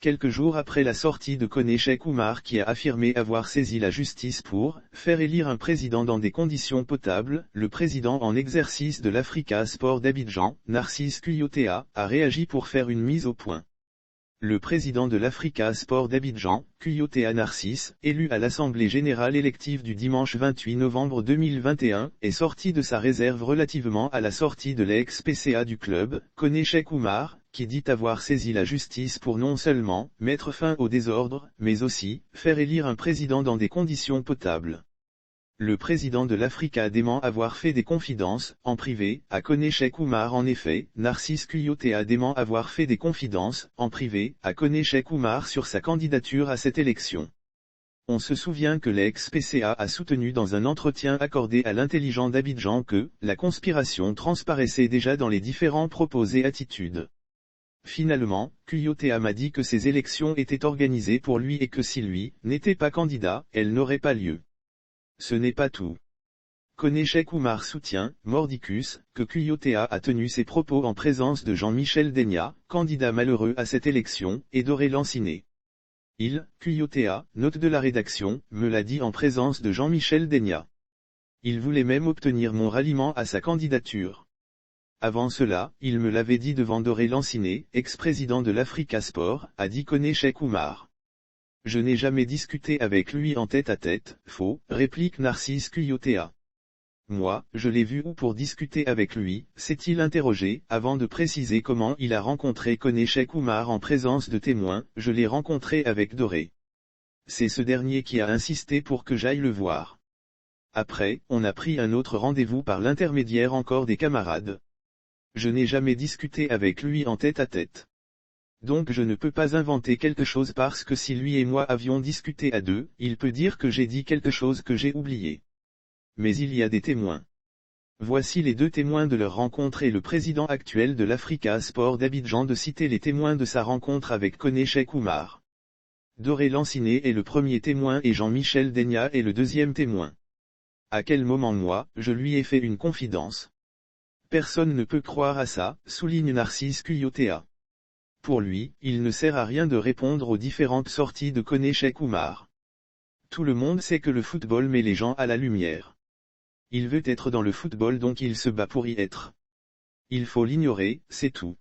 quelques jours après la sortie de Koné Cheikh Oumar qui a affirmé avoir saisi la justice pour faire élire un président dans des conditions potables, le président en exercice de l'Africa Sport d'Abidjan, Narcisse Kuyotea, a réagi pour faire une mise au point. Le président de l'Africa Sport d'Abidjan, Kuyotea Narcisse, élu à l'Assemblée générale élective du dimanche 28 novembre 2021, est sorti de sa réserve relativement à la sortie de l'ex-PCA du club, Koné Cheikh Oumar, qui dit avoir saisi la justice pour non seulement mettre fin au désordre, mais aussi faire élire un président dans des conditions potables. Le président de l'Africa dément avoir fait des confidences, en privé, à Koné Cheikh Oumar. En effet, Narcisse Kuyotea dément avoir fait des confidences, en privé, à Koné Cheikh Oumar sur sa candidature à cette élection. On se souvient que l'ex-PCA a soutenu dans un entretien accordé à l'Intelligent d'Abidjan que la conspiration transparaissait déjà dans les différents propos et attitudes. Finalement, Kuyotea m'a dit que ces élections étaient organisées pour lui et que si lui n'était pas candidat, elles n'auraient pas lieu. Ce n'est pas tout. Koné Cheikh Oumar soutient, mordicus, que Kuyotea a tenu ses propos en présence de Jean-Michel Degna, candidat malheureux à cette élection, et d'Auré Lanciné. Kuyotea, note de la rédaction, me l'a dit en présence de Jean-Michel Degna. Il voulait même obtenir mon ralliement à sa candidature. Avant cela, il me l'avait dit devant Auré Lanciné, ex-président de l'Africa Sport, a dit Koné Cheikh Oumar. Je n'ai jamais discuté avec lui en tête-à-tête, faux, réplique Narcisse Kuyotea. Moi, je l'ai vu où pour discuter avec lui, s'est-il interrogé, avant de préciser comment il a rencontré Koné Cheikh Oumar en présence de témoins, je l'ai rencontré avec Doré. C'est ce dernier qui a insisté pour que j'aille le voir. Après, on a pris un autre rendez-vous par l'intermédiaire encore des camarades. Je n'ai jamais discuté avec lui en tête-à-tête. Donc je ne peux pas inventer quelque chose parce que si lui et moi avions discuté à deux, il peut dire que j'ai dit quelque chose que j'ai oublié. Mais il y a des témoins. Voici les deux témoins de leur rencontre et le président actuel de l'Africa Sport d'Abidjan de citer les témoins de sa rencontre avec Koné Cheikh Oumar. Auré Lanciné est le premier témoin et Jean-Michel Degna est le deuxième témoin. À quel moment moi, je lui ai fait une confidence? Personne ne peut croire à ça, souligne Narcisse Kuyotea. Pour lui, il ne sert à rien de répondre aux différentes sorties de Koné Cheikh Oumar. Tout le monde sait que le football met les gens à la lumière. Il veut être dans le football donc il se bat pour y être. Il faut l'ignorer, c'est tout.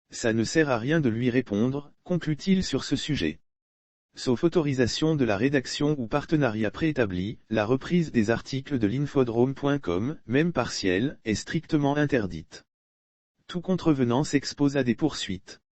Ça ne sert à rien de lui répondre, conclut-il sur ce sujet. Sauf autorisation de la rédaction ou partenariat préétabli, la reprise des articles de l'infodrome.com, même partielle, est strictement interdite. Tout contrevenant s'expose à des poursuites.